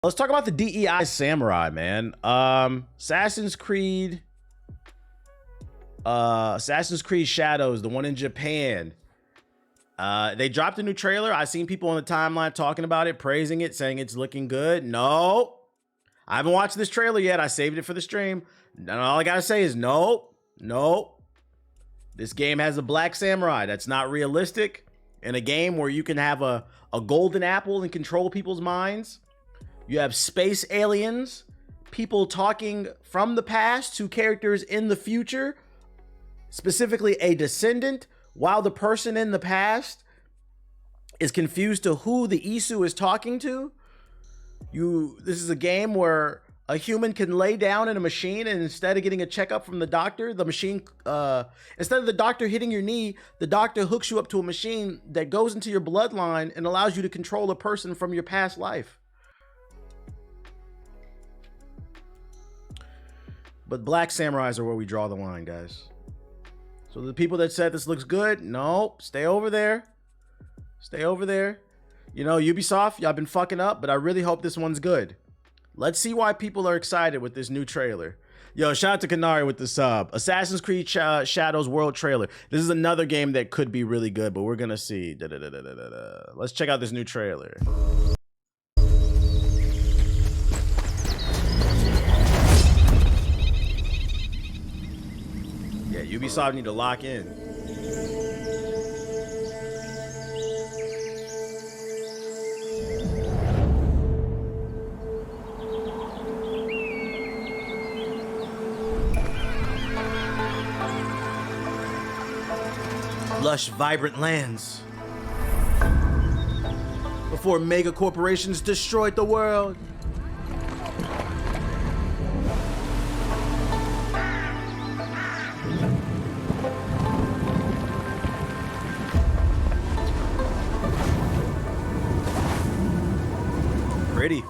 Let's talk about the DEI Samurai, man. Assassin's Creed Shadows, the one in Japan. They dropped a new trailer. I've seen people on the timeline talking about it, praising it, saying it's looking good. No, I haven't watched this trailer yet. I saved it for the stream. And all I gotta say is no. This game has a black samurai. That's not realistic. In a game where you can have a golden apple and control people's minds. You have space aliens, people talking from the past to characters in the future, specifically a descendant, while the person in the past is confused to who the Isu is talking to. This is a game where a human can lay down in a machine, and instead of getting a checkup from the doctor, the machine, instead of the doctor hitting your knee, the doctor hooks you up to a machine that goes into your bloodline and allows you to control a person from your past life. But black samurais are where we draw the line, guys. So the people that said this looks good, nope, stay over there. Stay over there. You know, Ubisoft, y'all been fucking up, but I really hope this one's good. Let's see why people are excited with this new trailer. Yo, shout out to Kanari with the sub. Assassin's Creed Shadows World trailer. This is another game that could be really good, but we're gonna see. Let's check out this new trailer. Yeah, Ubisoft need to lock in. Lush, vibrant lands. Before mega corporations destroyed the world. Pretty.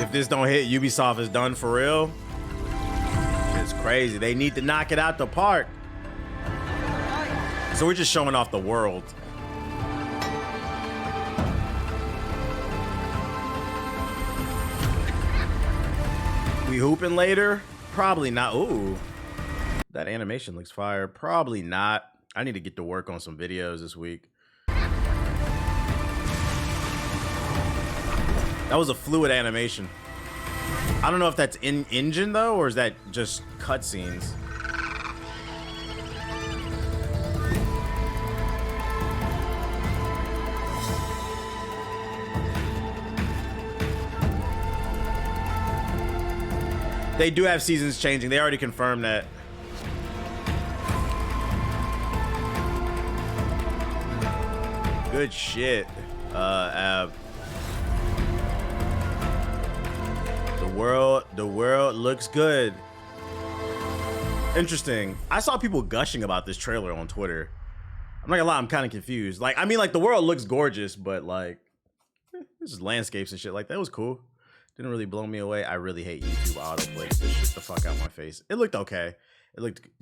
If this don't hit, Ubisoft is done for real. It's crazy. They need to knock it out the park. So we're just showing off the world. We hooping later? Probably not. Ooh, that animation looks fire. Probably not. I need to get to work on some videos this week. That was a fluid animation. I don't know if that's in engine though, or is that just cutscenes? They do have seasons changing. They already confirmed that. Good shit, Ab. The world looks good. Interesting. I saw people gushing about this trailer on Twitter. I'm not gonna lie, I'm kind of confused. Like, I mean, like, the world looks gorgeous, but like, this is landscapes and shit. Like, that was cool. Didn't really blow me away. I really hate YouTube autoplay. This shit the fuck out my face. It looked okay.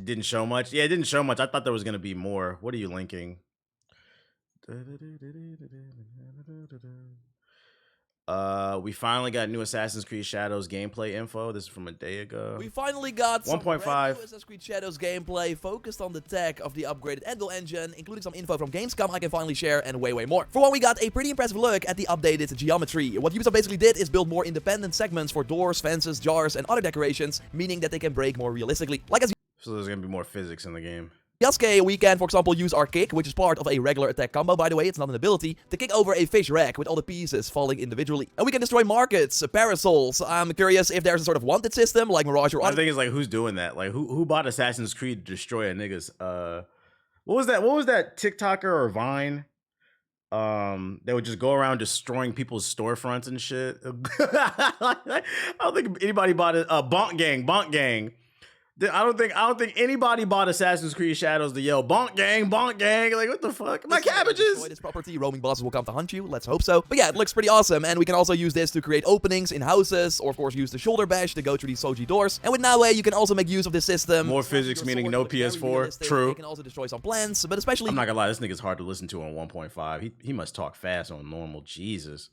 Didn't show much. Yeah, it didn't show much. I thought there was gonna be more. What are you linking? We finally got new Assassin's Creed Shadows gameplay info. This is from a day ago. We finally got some 1.5 brand new Assassin's Creed Shadows gameplay focused on the tech of the upgraded Endel engine, including some info from Gamescom I can finally share, and way more. For one, we got a pretty impressive look at the updated geometry. What Ubisoft basically did is build more independent segments for doors, fences, jars, and other decorations, meaning that they can break more realistically. Like as So there's gonna be more physics in the game. Yasuke, we can, for example, use our kick, which is part of a regular attack combo, by the way, it's not an ability, to kick over a fish rack with all the pieces falling individually. And we can destroy markets, parasols. I'm curious if there's a sort of wanted system, like Mirage or... I think it's like, who's doing that? Like, who bought Assassin's Creed to destroy a nigga's... What was that TikToker or Vine? They would just go around destroying people's storefronts and shit. I don't think anybody bought it. Bonk Gang. I don't think anybody bought Assassin's Creed Shadows to yell bonk gang, bonk gang. Like, what the fuck? My cabbages. This property, roaming bosses will come to hunt you. Let's hope so. But yeah, it looks pretty awesome, and we can also use this to create openings in houses, or of course use the shoulder bash to go through these Soji doors. And with Now you can also make use of this system. More physics, meaning no PS4. True. You can also destroy some plants, but especially. I'm not gonna lie, this nigga's hard to listen to on 1.5. He must talk fast on normal. Jesus.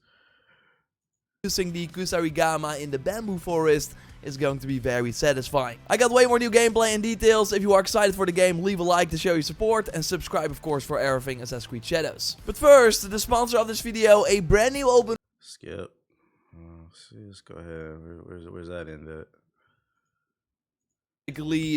Using the Kusarigama in the bamboo forest is going to be very satisfying. I got way more new gameplay and details. If you are excited for the game, leave a like to show your support, and subscribe of course for everything Assassin's Creed Shadows. But first, the sponsor of this video, a brand new open... Skip. Let's go ahead. Where's that in the...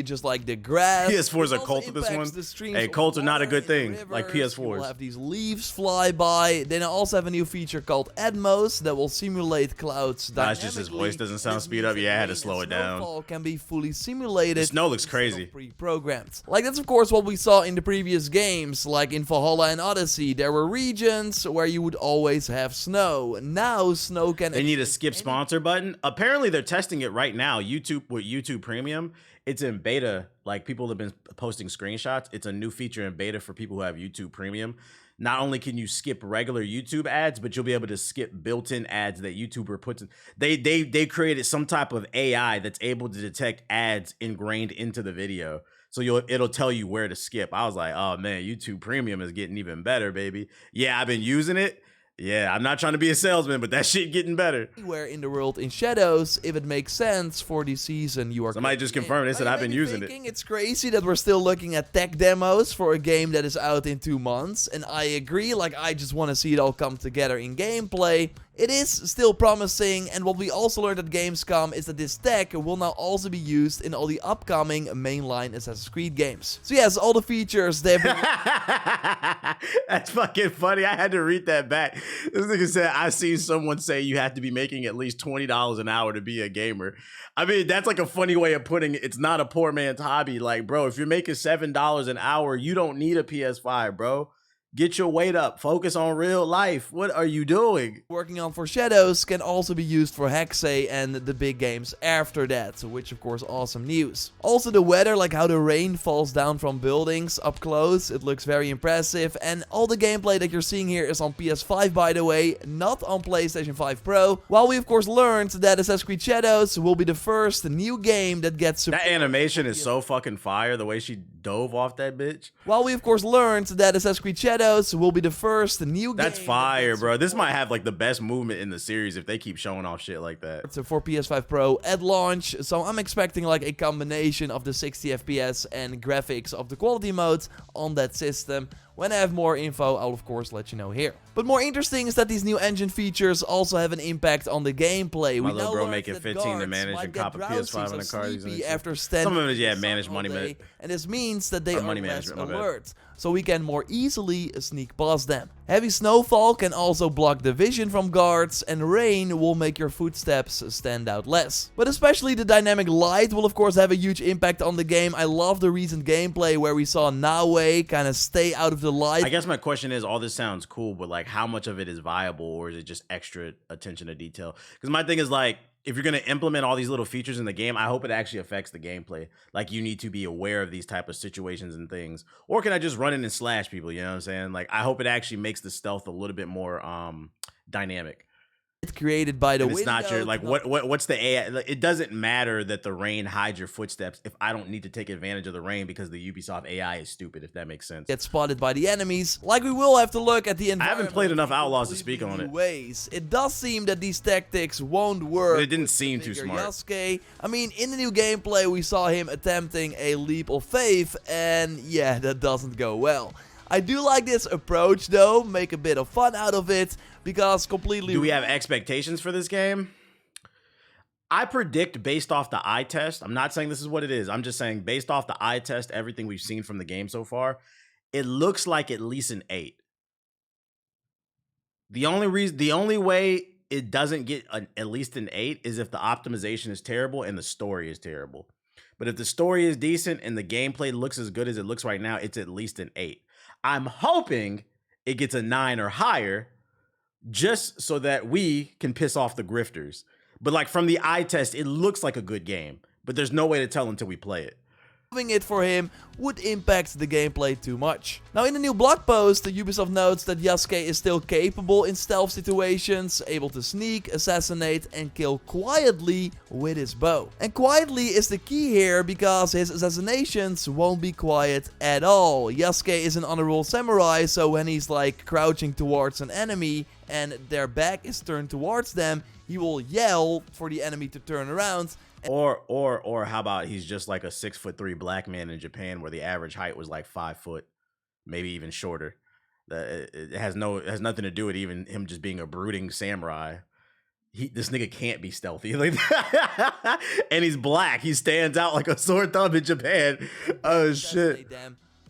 Just like the grass. PS4 is a cult of this one. Hey, cults are not a good thing, like PS4s. We'll have these leaves fly by. Then I also have a new feature called Atmos that will simulate clouds dynamically. It's just his voice doesn't sound speed up. Yeah, I had to slow it down. Snowfall can be fully simulated. The snow looks crazy. Pre-programmed. Like that's of course what we saw in the previous games, like in Valhalla and Odyssey. There were regions where you would always have snow. Now snow can. They need a skip sponsor button. Apparently they're testing it right now. YouTube with YouTube Premium. It's in beta. Like people have been posting screenshots. It's a new feature in beta for people who have YouTube Premium. Not only can you skip regular YouTube ads, but you'll be able to skip built-in ads that YouTuber puts in. They created some type of AI that's able to detect ads ingrained into the video. So it'll tell you where to skip. I was like, oh man, YouTube Premium is getting even better, baby. Yeah, I've been using it. Yeah, I'm not trying to be a salesman, but that shit getting better. Anywhere in the world in Shadows, if it makes sense for the season you are. Somebody just confirmed. They said I've been using it. It's crazy that we're still looking at tech demos for a game that is out in 2 months, and I agree. Like I just want to see it all come together in gameplay. It is still promising, and what we also learned at Gamescom is that this tech will now also be used in all the upcoming mainline Assassin's Creed games. So yes, all the features they've been... That's fucking funny. I had to read that back. This nigga said, I seen someone say you have to be making at least $20 an hour to be a gamer. I mean, that's like a funny way of putting it. It's not a poor man's hobby. Like, bro, if you're making $7 an hour, you don't need a PS5, bro. Get your weight up. Focus on real life. What are you doing? Working on for Shadows can also be used for Hexay and the big games after that, which of course awesome news. Also the weather, like how the rain falls down from buildings up close, it looks very impressive, and all the gameplay that you're seeing here is on PS5 by the way, not on PlayStation 5 Pro. While we of course learned that Assassin's Creed Shadows will be the first new game that gets... That animation is so fucking fire, the way she dove off that bitch. While we of course learned that Assassin's Creed Shadows will be the first new game. That's fire, bro. This might have like the best movement in the series if they keep showing off shit like that. So for PS5 Pro at launch, so I'm expecting like a combination of the 60 FPS and graphics of the quality modes on that system. When I have more info, I'll of course let you know here. But more interesting is that these new engine features also have an impact on the gameplay. My little bro making 15 to manage and cop a PS5 in a car. After some of it, yeah, manage money management. And this means that they are less alert, so we can more easily sneak past them. Heavy snowfall can also block the vision from guards, and rain will make your footsteps stand out less. But especially the dynamic light will of course have a huge impact on the game. I love the recent gameplay where we saw Naue kind of stay out of the light. I guess my question is, all this sounds cool, but like how much of it is viable, or is it just extra attention to detail? Because my thing is like, if you're going to implement all these little features in the game, I hope it actually affects the gameplay. Like you need to be aware of these type of situations and things. Or can I just run in and slash people? You know what I'm saying? Like I hope it actually makes the stealth a little bit more dynamic. Created by the window. It's not your like what's the AI? It doesn't matter that the rain hides your footsteps if I don't need to take advantage of the rain because the Ubisoft AI is stupid, if that makes sense. Get spotted by the enemies. Like we will have to look at the environment. I haven't played enough Outlaws to speak on it. Ways. It does seem that these tactics won't work. But it didn't seem too smart. Yasuke. I mean, in the new gameplay we saw him attempting a leap of faith, and yeah, that doesn't go well. I do like this approach though, make a bit of fun out of it, because completely... Do we have expectations for this game? I predict based off the eye test, I'm not saying this is what it is, I'm just saying based off the eye test, everything we've seen from the game so far, it looks like at least an 8. The only way it doesn't get at least an 8 is if the optimization is terrible and the story is terrible. But if the story is decent and the gameplay looks as good as it looks right now, it's at least an 8. I'm hoping it gets a 9 or higher just so that we can piss off the grifters. But like from the eye test, it looks like a good game, but there's no way to tell until we play it. Having it for him would impact the gameplay too much. Now, in the new blog post, Ubisoft notes that Yasuke is still capable in stealth situations, able to sneak, assassinate, and kill quietly with his bow. And quietly is the key here because his assassinations won't be quiet at all. Yasuke is an honorable samurai, so when he's like crouching towards an enemy and their back is turned towards them, he will yell for the enemy to turn around. Or how about he's just like a 6'3" black man in Japan where the average height was like 5 foot, maybe even shorter. It has nothing to do with even him just being a brooding samurai. This nigga can't be stealthy. Like, and he's black. He stands out like a sore thumb in Japan. Oh shit.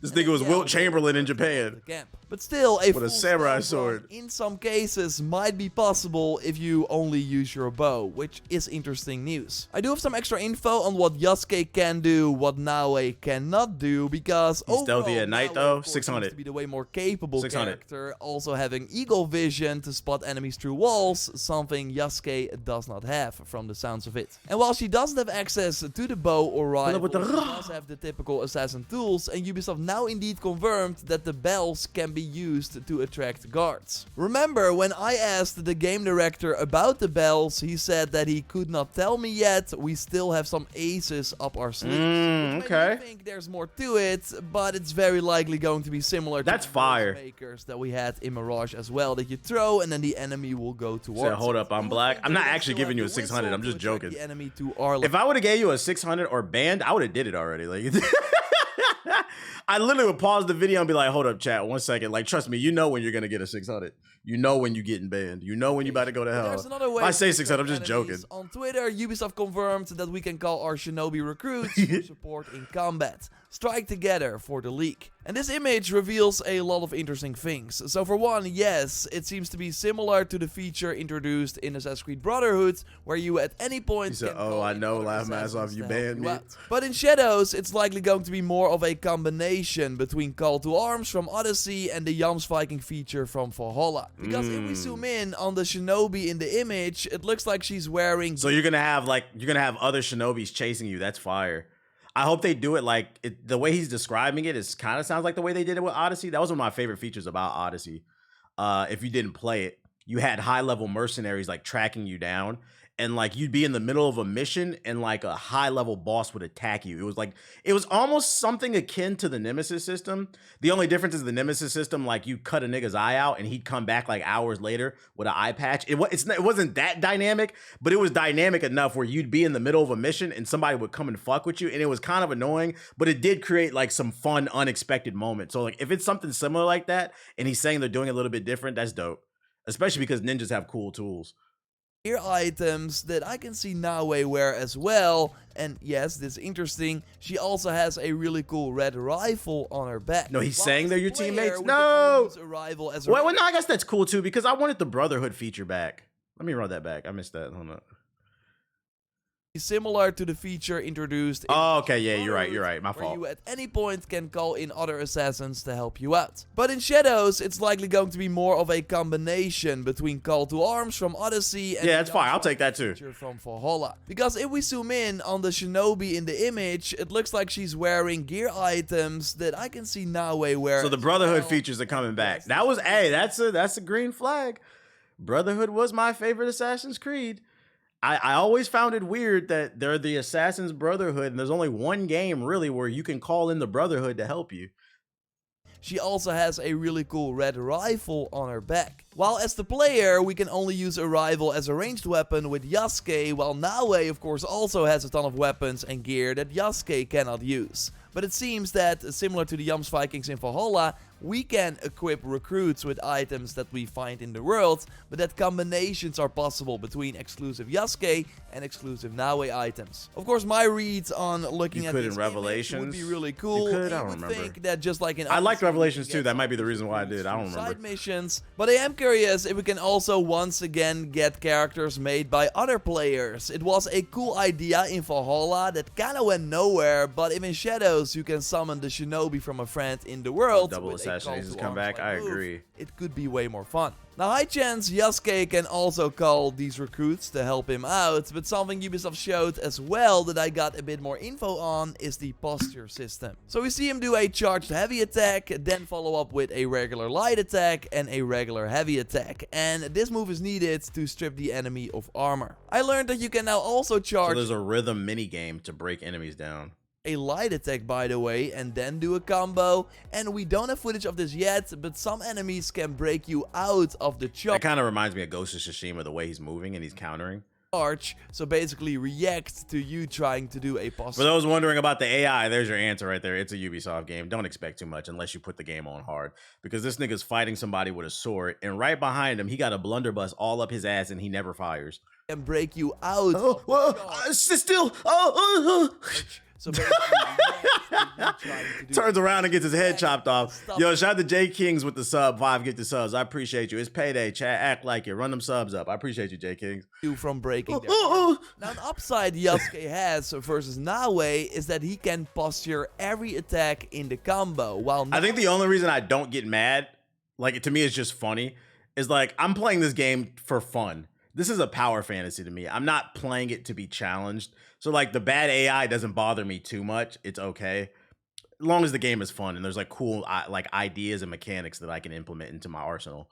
This nigga was Wilt Chamberlain in Japan. But still, a with a samurai sword in some cases might be possible if you only use your bow, which is interesting news. I do have some extra info on what Yasuke can do, what Naoe cannot do, because he's stealthy at night though. 600 seems to be the way more capable character, also having eagle vision to spot enemies through walls, something Yasuke does not have from the sounds of it. And while she doesn't have access to the bow or rifle, she does have the typical assassin tools, and Ubisoft now indeed confirmed that the bells can be used to attract guards. Remember, when I asked the game director about the bells, he said that he could not tell me yet. We still have some aces up our sleeves. Okay. I think there's more to it, but it's very likely going to be similar to the makers that we had in Mirage as well, that you throw and then the enemy will go towards. Hold up, I'm black. I'm not actually giving you a 600. I'm just joking. The enemy to our if I would have gave you a 600 or banned, I would have did it already. Like I literally would pause the video and be like, hold up, chat, 1 second. Like, trust me, you know when you're going to get a 600. You know when you're getting banned. You know when you're about to go to hell. If I say 600, I'm just joking. On Twitter, Ubisoft confirmed that we can call our Shinobi recruits for support in combat. Strike together for the league. And this image reveals a lot of interesting things. So for one, yes, it seems to be similar to the feature introduced in Assassin's Creed Brotherhood, where you at any point can oh, I know, laugh mask off, you banned me. But in Shadows, it's likely going to be more of a combination between Call to Arms from Odyssey and the Jams Viking feature from Valhalla. Because if we zoom in on the Shinobi in the image, it looks like she's wearing... So you're gonna have other Shinobis chasing you. That's fire. I hope they do it like the way he's describing it. Is kind of sounds like the way they did it with Odyssey. That was one of my favorite features about Odyssey. If you didn't play it, you had high-level mercenaries like tracking you down, and like you'd be in the middle of a mission and like a high-level boss would attack you. It was almost something akin to the Nemesis system. The only difference is the Nemesis system, like you cut a nigga's eye out and he'd come back like hours later with an eye patch. It wasn't that dynamic, but it was dynamic enough where you'd be in the middle of a mission and somebody would come and fuck with you, and it was kind of annoying, but it did create like some fun, unexpected moments. So like if it's something similar like that and he's saying they're doing it a little bit different, that's dope. Especially because ninjas have cool tools. Gear items that I can see Naoe wear as well. And yes, this is interesting. She also has a really cool red rifle on her back. No, he's saying they're your teammates. No. Well, no, I guess that's cool too because I wanted the Brotherhood feature back. Let me run that back. I missed that. Hold on. Similar to the feature introduced in okay, yeah, you're right, my fault. You at any point can call in other assassins to help you out. But in Shadows, it's likely going to be more of a combination between Call to Arms from Odyssey and that's fine, I'll take that too. From Valhalla. Because if we zoom in on the Shinobi in the image, it looks like she's wearing gear items that I can see Naoe wear. So the Brotherhood features are coming back. That was that's a green flag. Brotherhood was my favorite Assassin's Creed. I always found it weird that they're the Assassin's Brotherhood and there's only one game really where you can call in the Brotherhood to help you. She also has a really cool red rifle on her back. While as the player, we can only use a rifle as a ranged weapon with Yasuke, while Naoe of course also has a ton of weapons and gear that Yasuke cannot use. But it seems that, similar to the Jams Vikings in Valhalla, we can equip recruits with items that we find in the world, but that combinations are possible between exclusive Yasuke and exclusive Naoe items. Of course, my reads on looking at this in Revelations would be really cool. You could? I don't remember. Think that just like in I liked Revelations too. That might be the reason why I did. I don't remember. Side missions, but I am curious if we can also once again get characters made by other players. It was a cool idea in Valhalla that kind of went nowhere, but if in Shadows you can summon the Shinobi from a friend in the world with Assassination call has to come arms back. like I move, agree. it could be way more fun. Now, high chance Yasuke can also call these recruits to help him out, but something Ubisoft showed as well that I got a bit more info on is the posture system. So we see him do a charged heavy attack, then follow up with a regular light attack and a regular heavy attack, and this move is needed to strip the enemy of armor. I learned that you can now also charge... So there's a rhythm mini game to break enemies down. A light attack, by the way, and then do a combo. And we don't have footage of this yet, but some enemies can break you out of the That kind of reminds me of Ghost of Tsushima, the way he's moving and he's countering. charge, so basically react to you trying to do a posture. For those wondering about the AI, there's your answer right there. It's a Ubisoft game. Don't expect too much unless you put the game on hard, because this nigga's fighting somebody with a sword, and right behind him, he got a blunderbuss all up his ass, and he never fires. Can break you out. Oh, well, sit still. So basically, Turns around and gets his head chopped off. Yo, shout out to J Kings with the sub 5 gifted subs. I appreciate you. It's payday. Chat, act like it. Run them subs up. I appreciate you, J Kings. you from breaking them. Now, an upside Yasuke has versus Naue is that he can posture every attack in the combo. While I think the only reason I don't get mad, like, to me it's just funny, is like, I'm playing this game for fun. This is a power fantasy to me. I'm not playing it to be challenged. So like the bad AI doesn't bother me too much. It's okay. As long as the game is fun and there's like cool like ideas and mechanics that I can implement into my arsenal.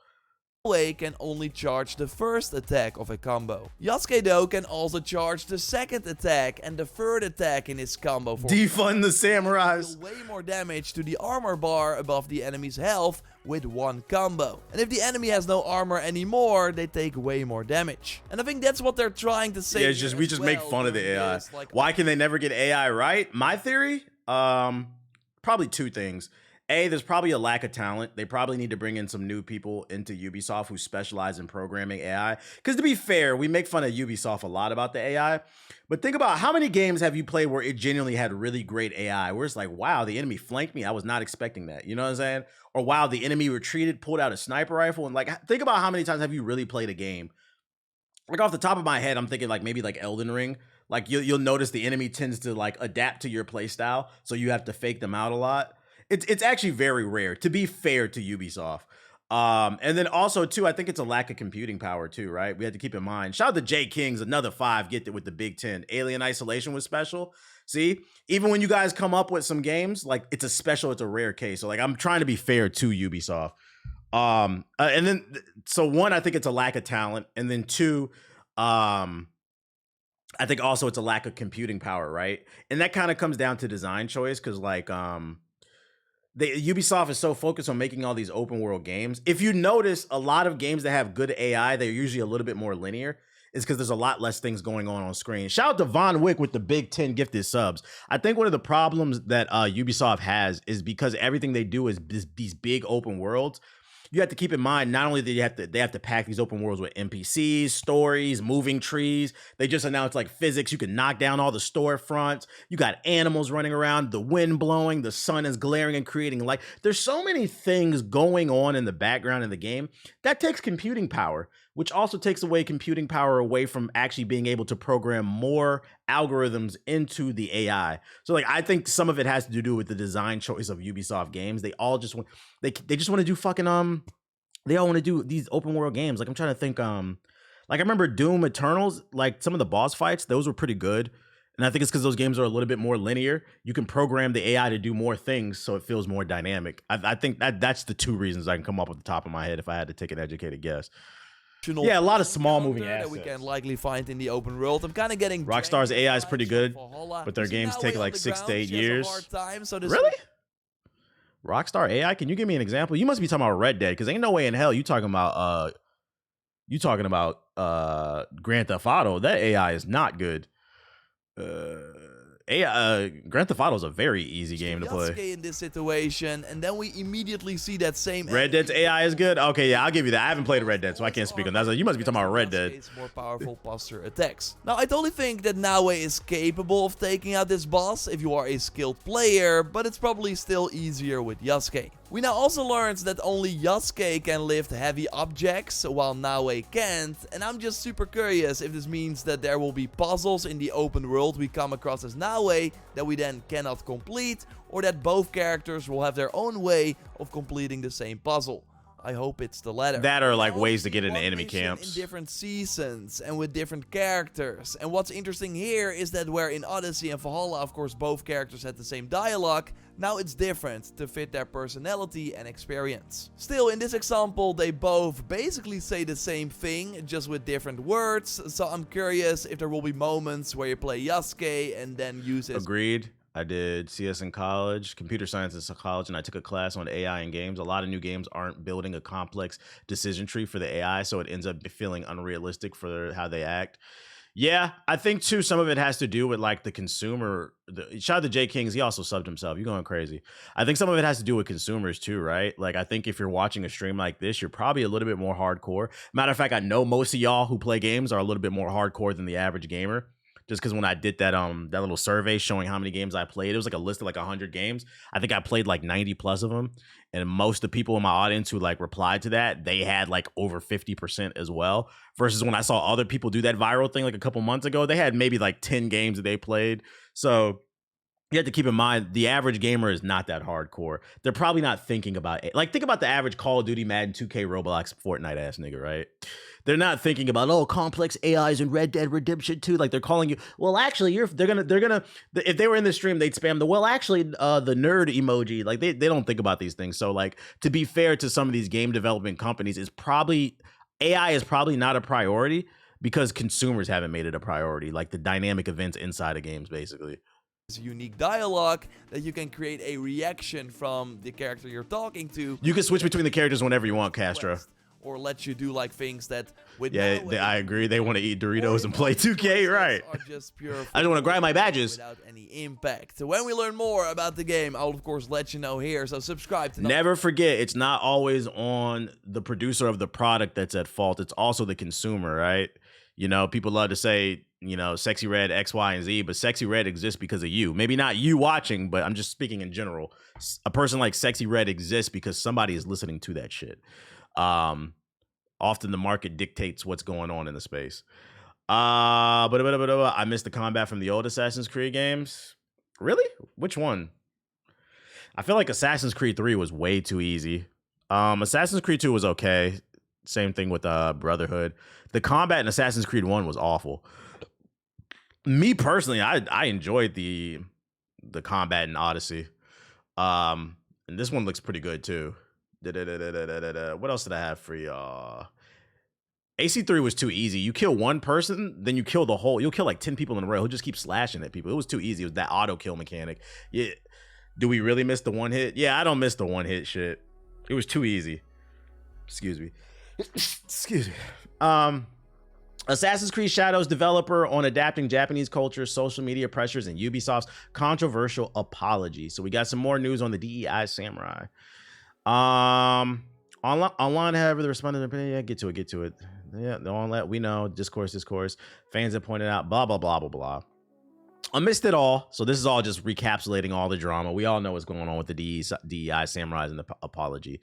Naue can only charge the first attack of a combo. Yasuke though can also charge the second attack and the third attack in his combo for Defund the samurais. way more damage to the armor bar above the enemy's health with one combo. And if the enemy has no armor anymore, they take way more damage. And I think that's what they're trying to say. Yeah, it's just we just make fun of the AI. Why can they never get AI right? My theory, probably two things. A, there's probably a lack of talent. They probably need to bring in some new people into Ubisoft who specialize in programming AI. Because to be fair, we make fun of Ubisoft a lot about the AI. But think about how many games have you played where it genuinely had really great AI, where it's like, wow, the enemy flanked me. I was not expecting that. You know what I'm saying? Or wow, the enemy retreated, pulled out a sniper rifle. And like, think about how many times have you really played a game? Like off the top of my head, I'm thinking like maybe like Elden Ring. Like you'll notice the enemy tends to like adapt to your play style. So you have to fake them out a lot. It's actually very rare, to be fair to Ubisoft. And then also, too, I think it's a lack of computing power, too, right? We had to keep in mind. Shout out to J Kings, another 5, get it with the Big 10. Alien Isolation was special. See, even when you guys come up with some games, like, it's a rare case. So, like, I'm trying to be fair to Ubisoft. And then, so one, I think it's a lack of talent. And then two, I think also it's a lack of computing power, right? And that kind of comes down to design choice, because, like, Ubisoft is so focused on making all these open world games. If you notice, a lot of games that have good AI, they're usually a little bit more linear. It's because there's a lot less things going on screen. Shout out to Von Wick with the Big 10 gifted subs. I think one of the problems that Ubisoft has is because everything they do is these big open worlds. You have to keep in mind, not only do they have to pack these open worlds with NPCs, stories, moving trees. They just announced like physics. You can knock down all the storefronts. You got animals running around, the wind blowing, the sun is glaring and creating light. There's so many things going on in the background of the game that takes computing power, which also takes away computing power away from actually being able to program more algorithms into the AI. So like, I think some of it has to do with the design choice of Ubisoft games. They all just want, they just want to do fucking, they all want to do these open world games. Like I'm trying to think, like I remember Doom Eternals, like some of the boss fights, those were pretty good. And I think it's because those games are a little bit more linear. You can program the AI to do more things so it feels more dynamic. I think that's the two reasons I can come up with the top of my head if I had to take an educated guess. Yeah, a lot of small moving assets that we can likely find in the open world. I'm kind of getting Rockstar's AI is pretty good, but their games take like 6 to 8 years. Really? Rockstar AI? Can you give me an example? You must be talking about Red Dead, because ain't no way in hell you talking about Grand Theft Auto. That AI is not good. Grand Theft Auto is a very easy game to play. In this situation, and then we immediately see that same Red Dead's AI is good. Okay, yeah, I'll give you that. I haven't played Red Dead, so I can't speak on that. So you must be talking about Red Dead. More powerful posture attacks. Now, I totally think that Naue is capable of taking out this boss if you are a skilled player, but it's probably still easier with Yasuke. We now also learned that only Yasuke can lift heavy objects, while Naue can't, and I'm just super curious if this means that there will be puzzles in the open world we come across as Naue, way that we then cannot complete, or that both characters will have their own way of completing the same puzzle. I hope it's the latter. That are like Now, ways to get into one enemy mission camps. in different seasons and with different characters. And what's interesting here is that where in Odyssey and Valhalla, of course, both characters had the same dialogue, now it's different to fit their personality and experience. Still, in this example, they both basically say the same thing, just with different words. So I'm curious if there will be moments where you play Yasuke and then use his... Agreed. I did CS in college, computer science in college, and I took a class on AI in games. A lot of new games aren't building a complex decision tree for the AI, so it ends up feeling unrealistic for how they act. Yeah, I think too, some of it has to do with like the consumer. Shout out to Jay Kings, he also subbed himself. You're going crazy. I think some of it has to do with consumers too, right? Like I think if you're watching a stream like this, you're probably a little bit more hardcore. Matter of fact, I know most of y'all who play games are a little bit more hardcore than the average gamer. Just because when I did that that little survey showing how many games I played, it was like a list of like 100 games. I think I played like 90 plus of them. And most of the people in my audience who like replied to that, they had like over 50% as well. Versus when I saw other people do that viral thing like a couple months ago, they had maybe like 10 games that they played. So you have to keep in mind, the average gamer is not that hardcore. They're probably not thinking about it. Like, think about the average Call of Duty, Madden, 2K, Roblox, Fortnite ass nigga, right? They're not thinking about, oh, complex AIs in Red Dead Redemption 2. Like, they're calling you, well, actually, they're gonna, if they were in the stream, they'd spam the, well, actually, the nerd emoji. Like, they don't think about these things. So, like, to be fair to some of these game development companies, AI is probably not a priority because consumers haven't made it a priority. Like, the dynamic events inside of games, basically. Unique dialogue that you can create a reaction from the character you're talking to. You can switch between the characters whenever you want, Castro. Or let you do like things that with I agree. They want to eat Doritos and play 2K, right? Are just pure I just want to grab my badges without any impact. So when we learn more about the game, I'll of course let you know here. So subscribe to Never forget, it's not always on the producer of the product that's at fault. It's also the consumer, right? You know, people love to say, you know, Sexy Red X, Y, and Z, but Sexy Red exists because of you. Maybe not you watching, but I'm just speaking in general. A person like Sexy Red exists because somebody is listening to that shit. Often the market dictates what's going on in the space. But I missed the combat from the old Assassin's Creed games. Really? Which one? I feel like Assassin's Creed 3 was way too easy. Assassin's Creed 2 was okay. Same thing with Brotherhood. The combat in Assassin's Creed 1 was awful. Me personally, I enjoyed the combat in Odyssey. And this one looks pretty good too. What else did I have for y'all? AC3 was too easy. You kill one person, then you'll kill like 10 people in a row who just keep slashing at people. It was too easy. It was that auto kill mechanic. Yeah. Do we really miss the one hit? Yeah, I don't miss the one hit shit. It was too easy. Excuse me. Excuse me. Assassin's Creed Shadows developer on adapting Japanese culture, social media pressures, and Ubisoft's controversial apology. So we got some more news on the DEI Samurai. Online, however, the respondents, yeah, get to it. Yeah, don't let we know. Discourse. Fans have pointed out, blah, blah, blah, blah, blah. Amidst it all, so this is all just recapsulating all the drama. We all know what's going on with the DEI Samurais and the apology.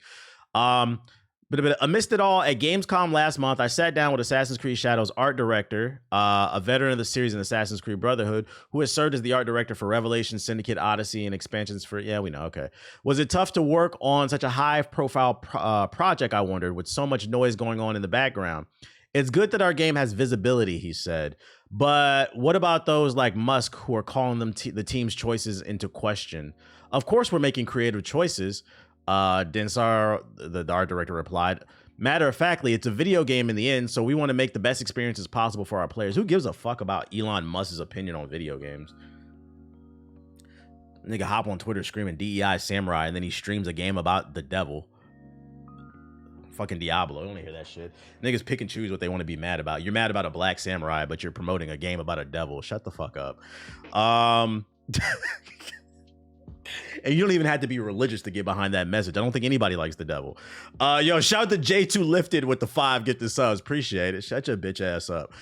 But amidst it all, at Gamescom last month, I sat down with Assassin's Creed Shadows art director, a veteran of the series in Assassin's Creed Brotherhood, who has served as the art director for Revelation, Syndicate, Odyssey, and expansions for, yeah, we know, okay. Was it tough to work on such a high-profile project, I wondered, with so much noise going on in the background? It's good that our game has visibility, he said. But what about those like Musk who are calling them the team's choices into question? Of course we're making creative choices. Densar, the art director, replied, matter of factly, it's a video game in the end, so we want to make the best experiences possible for our players. Who gives a fuck about Elon Musk's opinion on video games? Nigga hop on Twitter screaming DEI Samurai, and then he streams a game about the devil. Fucking Diablo. I don't want to hear that shit. Niggas pick and choose what they want to be mad about. You're mad about a black samurai, but you're promoting a game about a devil. Shut the fuck up. And you don't even have to be religious to get behind that message. I don't think anybody likes the devil. Yo, shout out to J2 Lifted with the 5 get the subs. Appreciate it. Shut your bitch ass up.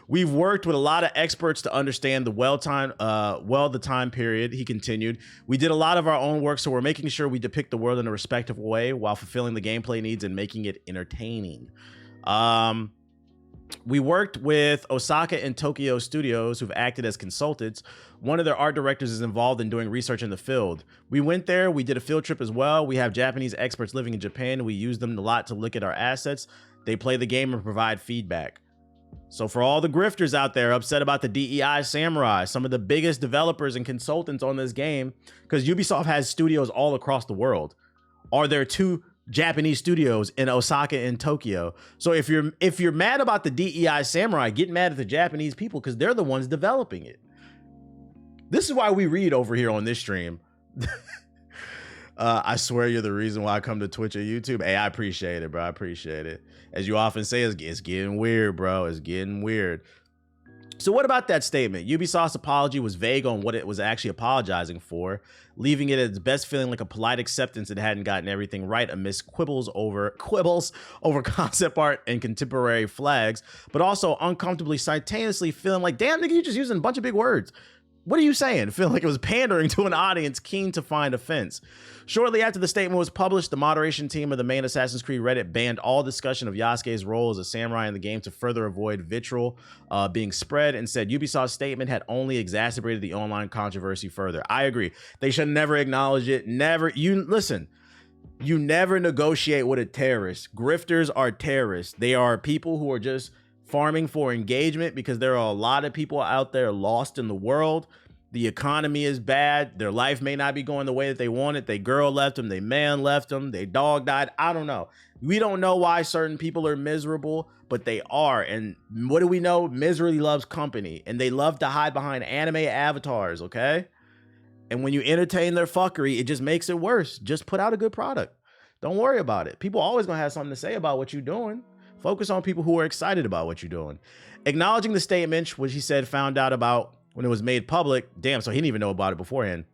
We've worked with a lot of experts to understand the time period, he continued. We did a lot of our own work, so we're making sure we depict the world in a respectful way while fulfilling the gameplay needs and making it entertaining. We worked with Osaka and Tokyo studios who've acted as consultants. One of their art directors is involved in doing research in the field. We went there. We did a field trip as well. We have Japanese experts living in Japan. We use them a lot to look at our assets. They play the game and provide feedback. So for all the grifters out there upset about the DEI Samurai, some of the biggest developers and consultants on this game, because Ubisoft has studios all across the world, are there two Japanese studios in Osaka and Tokyo. So if you're mad about the DEI Samurai, get mad at the Japanese people because they're the ones developing it. This is why we read over here on this stream. I swear you're the reason why I come to Twitch or YouTube. Hey, I appreciate it, bro. I appreciate it. As you often say, it's getting weird, bro. It's getting weird. So what about that statement? Ubisoft's apology was vague on what it was actually apologizing for, leaving it at its best feeling like a polite acceptance it hadn't gotten everything right amidst quibbles over concept art and contemporary flags, but also uncomfortably simultaneously feeling like, damn, nigga, you're just using a bunch of big words. What are you saying? Feeling like it was pandering to an audience keen to find offense. Shortly after the statement was published, the moderation team of the main Assassin's Creed Reddit banned all discussion of Yasuke's role as a samurai in the game to further avoid vitriol being spread, and said Ubisoft's statement had only exacerbated the online controversy further. I agree. They should never acknowledge it. Listen, you never negotiate with a terrorist. Grifters are terrorists. They are people who are just farming for engagement because there are a lot of people out there lost in the world. The economy is bad. Their life may not be going the way that they wanted. Their girl left them. Their man left them. Their dog died. I don't know. We don't know why certain people are miserable, but they are. And what do we know? Misery loves company, and they love to hide behind anime avatars, okay? And when you entertain their fuckery, it just makes it worse. Just put out a good product. Don't worry about it. People always gonna have something to say about what you're doing. Focus on people who are excited about what you're doing. Acknowledging the statement, which he said found out about when it was made public. Damn, so he didn't even know about it beforehand.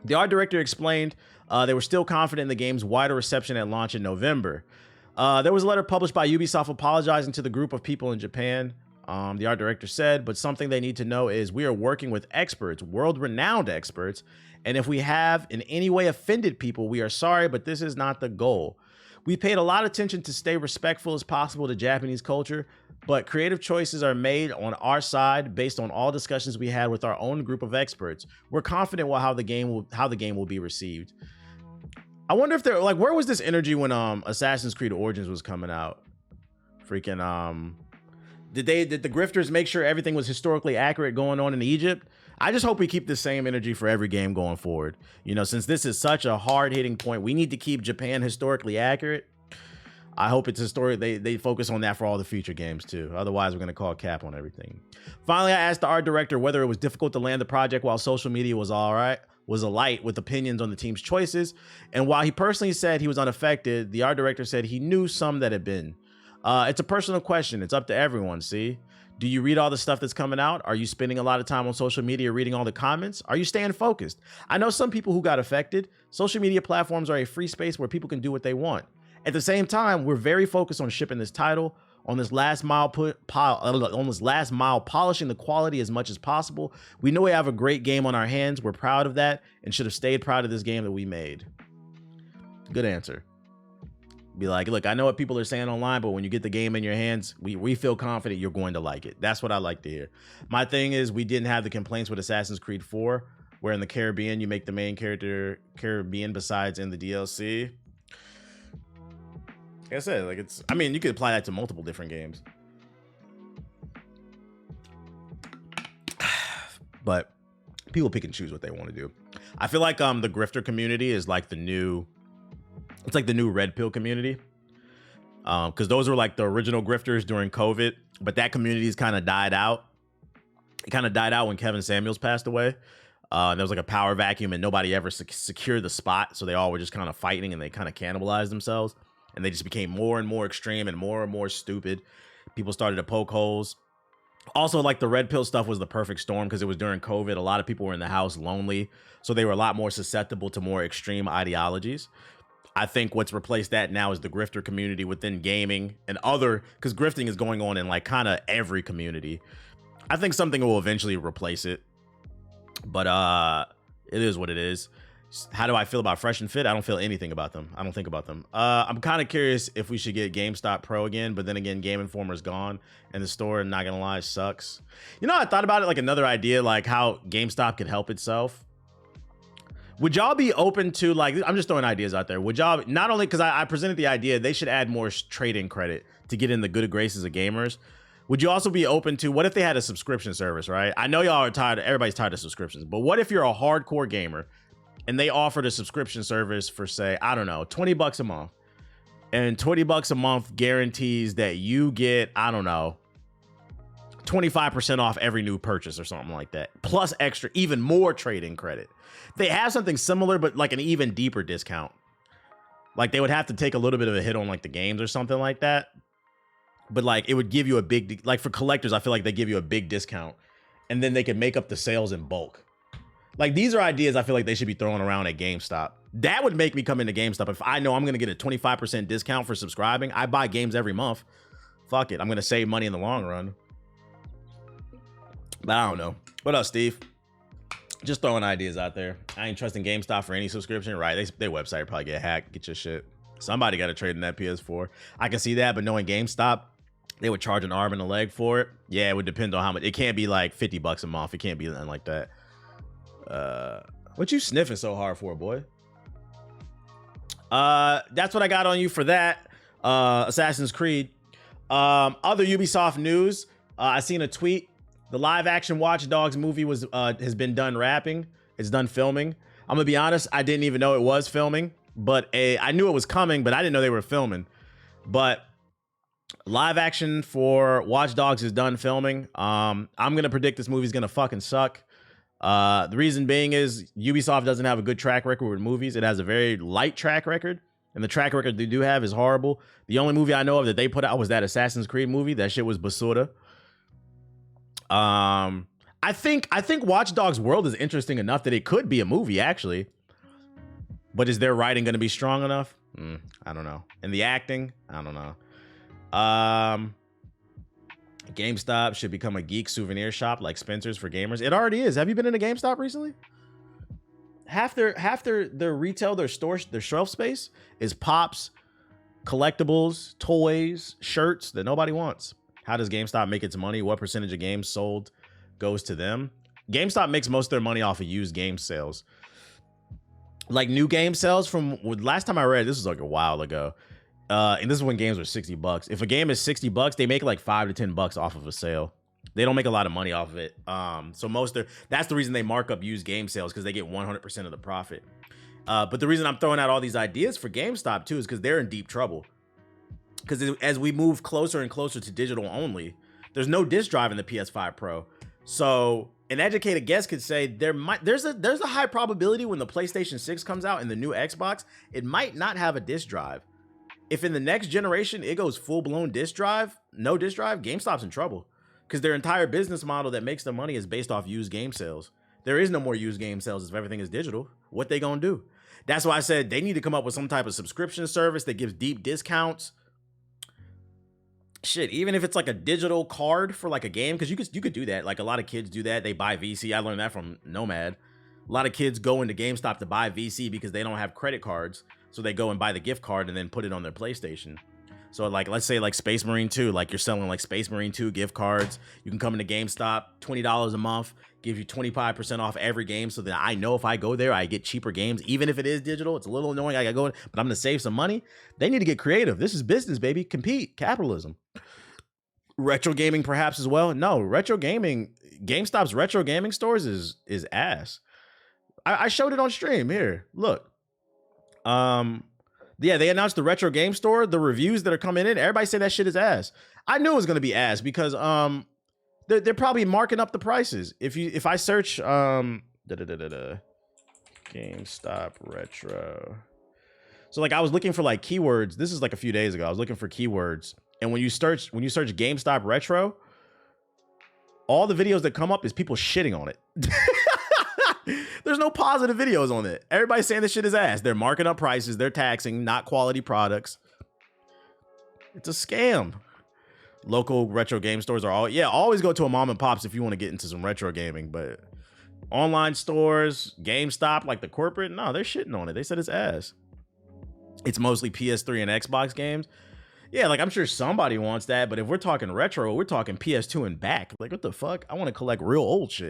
The art director explained they were still confident in the game's wider reception at launch in November. There was a letter published by Ubisoft apologizing to the group of people in Japan. The art director said, but something they need to know is we are working with experts, world-renowned experts, and if we have in any way offended people, we are sorry, but this is not the goal. We paid a lot of attention to stay respectful as possible to Japanese culture, but creative choices are made on our side based on all discussions we had with our own group of experts. We're confident how the game will be received. I wonder if they're like, where was this energy when Assassin's Creed Origins was coming out? Freaking did the grifters make sure everything was historically accurate going on in Egypt? I just hope we keep the same energy for every game going forward. You know, since this is such a hard-hitting point, we need to keep Japan historically accurate. I hope it's historic. They focus on that for all the future games too. Otherwise, we're going to call cap on everything. Finally, I asked the art director whether it was difficult to land the project while social media was alight with opinions on the team's choices. And while he personally said he was unaffected, the art director said he knew some that had been. It's a personal question. It's up to everyone, see? Do you read all the stuff that's coming out? Are you spending a lot of time on social media reading all the comments? Are you staying focused? I know some people who got affected. Social media platforms are a free space where people can do what they want. At the same time, we're very focused on shipping this title, on this last mile polishing the quality as much as possible. We know we have a great game on our hands. We're proud of that and should have stayed proud of this game that we made. Good answer. Be like, look, I know what people are saying online, but when you get the game in your hands, we feel confident you're going to like it. That's what I like to hear. My thing is, we didn't have the complaints with Assassin's Creed 4, where in the Caribbean, you make the main character Caribbean besides in the DLC. Like I said, like you could apply that to multiple different games. But people pick and choose what they want to do. I feel like the Grifter community is like the new... It's like the new Red Pill community. Because those were like the original grifters during COVID. But that community's kind of died out. It kind of died out when Kevin Samuels passed away. There was like a power vacuum and nobody ever secured the spot. So they all were just kind of fighting and they kind of cannibalized themselves. And they just became more and more extreme and more stupid. People started to poke holes. Also, like the Red Pill stuff was the perfect storm because it was during COVID. A lot of people were in the house lonely. So they were a lot more susceptible to more extreme ideologies. I think what's replaced that now is the grifter community within gaming and because grifting is going on in like kind of every community. I think something will eventually replace it, but it is what it is. How do I feel about Fresh and Fit? I don't feel anything about them. I don't think about them. I'm kind of curious if we should get GameStop Pro again, but then again, Game Informer's gone and the store, not gonna lie, sucks. You know, I thought about it like another idea, like how GameStop could help itself. Would y'all be open to, like, I'm just throwing ideas out there. Would y'all, not only because I presented the idea, they should add more trade-in credit to get in the good graces of gamers. Would you also be open to, what if they had a subscription service, right? I know y'all are tired, everybody's tired of subscriptions, but what if you're a hardcore gamer and they offered a subscription service for, say, I don't know, 20 bucks a month. And 20 bucks a month guarantees that you get, I don't know, 25% off every new purchase or something like that. Plus extra, even more trade-in credit. They have something similar, but like an even deeper discount. Like they would have to take a little bit of a hit on like the games or something like that. But like it would give you a big, like for collectors, I feel like they give you a big discount and then they could make up the sales in bulk. Like these are ideas I feel like they should be throwing around at GameStop. That would make me come into GameStop. If I know I'm going to get a 25% discount for subscribing, I buy games every month. Fuck it. I'm going to save money in the long run. But I don't know. What else, Steve? Just throwing ideas out there. I ain't trusting GameStop for any subscription. Right. Their website probably get hacked. Get your shit. Somebody got to trade in that PS4. I can see that. But knowing GameStop, they would charge an arm and a leg for it. Yeah, it would depend on how much. It can't be like 50 bucks a month. It can't be nothing like that. What you sniffing so hard for, boy? That's what I got on you for that. Assassin's Creed. Other Ubisoft news. I seen a tweet. The live action Watch Dogs movie has been done wrapping. It's done filming. I'm gonna be honest, I didn't even know it was filming, but I knew it was coming, but I didn't know they were filming. But live action for Watch Dogs is done filming. I'm gonna predict this movie's gonna fucking suck. The reason being is Ubisoft doesn't have a good track record with movies. It has a very light track record, and the track record they do have is horrible. The only movie I know of that they put out was that Assassin's Creed movie. That shit was basura. I think Watch Dogs World is interesting enough that it could be a movie, actually. But is their writing going to be strong enough? I don't know. And the acting? I don't know. GameStop should become a geek souvenir shop like Spencer's for gamers. It already is. Have you been in a GameStop recently? Half their retail, their store, their shelf space is pops, collectibles, toys, shirts that nobody wants. How does GameStop make its money? What percentage of games sold goes to them? GameStop makes most of their money off of used game sales. Like new game sales from last time I read, this was like a while ago. And this is when games were 60 bucks. If a game is 60 bucks, they make like 5 to 10 bucks off of a sale. They don't make a lot of money off of it. So that's the reason they mark up used game sales, because they get 100% of the profit. But the reason I'm throwing out all these ideas for GameStop too is because they're in deep trouble. Because as we move closer and closer to digital only, there's no disc drive in the PS5 Pro. So an educated guess could say there's a high probability when the PlayStation 6 comes out and the new Xbox, it might not have a disc drive. If in the next generation it goes full-blown disc drive, no disc drive, GameStop's in trouble. Because their entire business model that makes their money is based off used game sales. There is no more used game sales if everything is digital. What they gonna do? That's why I said they need to come up with some type of subscription service that gives deep discounts. Shit, even if it's like a digital card for like a game, because you could do that. Like a lot of kids do that. They buy VC. I learned that from Nomad. A lot of kids go into GameStop to buy VC because they don't have credit cards. So they go and buy the gift card and then put it on their PlayStation. So like, let's say like Space Marine 2, like you're selling like Space Marine 2 gift cards. You can come into GameStop, $20 a month, give you 25% off every game. So that I know if I go there, I get cheaper games. Even if it is digital, it's a little annoying. I gotta go, but I'm gonna save some money. They need to get creative. This is business, baby. Compete, capitalism. Retro gaming perhaps as well. No, retro gaming, GameStop's retro gaming stores is ass. I showed it on stream here. Look. Yeah, they announced the retro game store. The reviews that are coming in, everybody say that shit is ass. I knew it was gonna be ass because they're probably marking up the prices. If I search GameStop retro. So like I was looking for like keywords. This is like a few days ago. I was looking for keywords, and when you search GameStop retro, all the videos that come up is people shitting on it. There's no positive videos on it. Everybody's saying this shit is ass. They're marking up prices. They're taxing, not quality products. It's a scam. Local retro game stores are always go to a mom and pops if you want to get into some retro gaming, but Online stores, GameStop, like the corporate, no, they're shitting on it. They said it's ass. It's mostly PS3 and Xbox games. Yeah, like I'm sure somebody wants that, but if we're talking retro, we're talking PS2 and back. Like what the fuck? I want to collect real old shit.